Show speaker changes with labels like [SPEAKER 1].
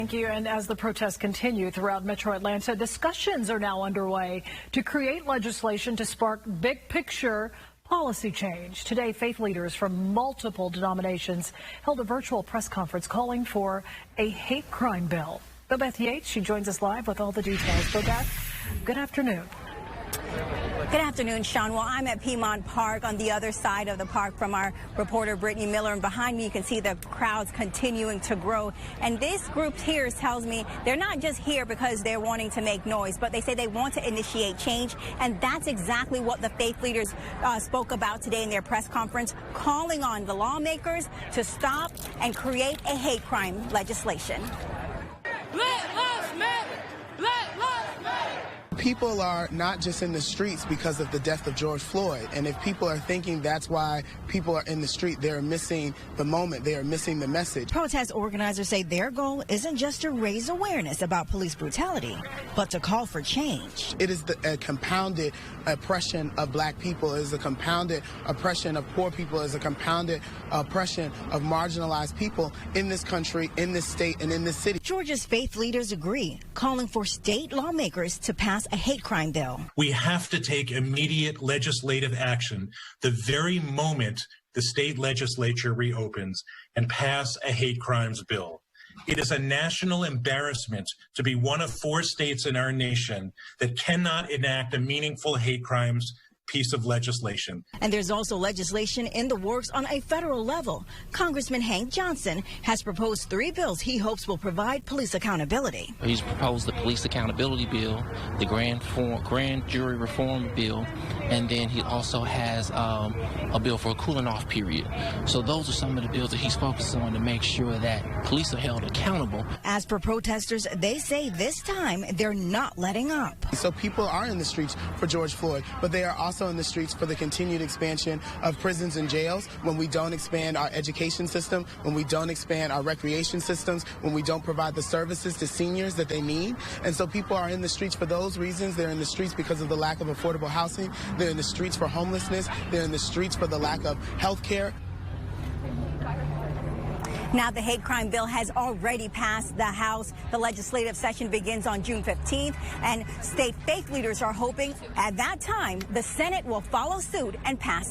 [SPEAKER 1] Thank you. And as the protests continue throughout Metro Atlanta, discussions are now underway to create legislation to spark big picture policy change. Today, faith leaders from multiple denominations held a virtual press conference calling for a hate crime bill. Beth Yates, she joins us live with all the details. Beth, good afternoon.
[SPEAKER 2] Good afternoon, Sean. Well, I'm at Piedmont Park on the other side of the park from our reporter Brittany Miller, and behind me you can see the crowds continuing to grow. And this group here tells me they're not just here because they're wanting to make noise, but they say they want to initiate change, and that's exactly what the faith leaders spoke about today in their press conference, calling on the lawmakers to stop and create a hate crime legislation.
[SPEAKER 3] Black lives matter! Black lives matter!
[SPEAKER 4] People are not just in the streets because of the death of George Floyd. And if people are thinking that's why people are in the street, they're missing the moment. They are missing the message.
[SPEAKER 5] Protest organizers say their goal isn't just to raise awareness about police brutality, but to call for change.
[SPEAKER 4] It is a compounded oppression of black people. It is a compounded oppression of poor people. It is a compounded oppression of marginalized people in this country, in this state, and in this city.
[SPEAKER 5] Georgia's faith leaders agree, calling for state lawmakers to pass a hate crime bill.
[SPEAKER 6] We have to take immediate legislative action the very moment the state legislature reopens and pass a hate crimes bill. It is a national embarrassment to be one of 4 states in our nation that cannot enact a meaningful hate crimes piece of legislation.
[SPEAKER 5] And there's also legislation in the works on a federal level. Congressman Hank Johnson has proposed 3 bills he hopes will provide police accountability.
[SPEAKER 7] He's proposed the police accountability bill, the grand jury reform bill, and then he also has a bill for a cooling off period. So those are some of the bills that he's focusing on to make sure that police are held accountable.
[SPEAKER 5] As for protesters, they say this time they're not letting up.
[SPEAKER 4] So people are in the streets for George Floyd, but they are also in the streets for the continued expansion of prisons and jails, when we don't expand our education system, when we don't expand our recreation systems, when we don't provide the services to seniors that they need. And so people are in the streets for those reasons. They're in the streets because of the lack of affordable housing. They're in the streets for homelessness. They're in the streets for the lack of health care.
[SPEAKER 2] Now, the hate crime bill has already passed the House. The legislative session begins on June 15th, and state faith leaders are hoping at that time the Senate will follow suit and pass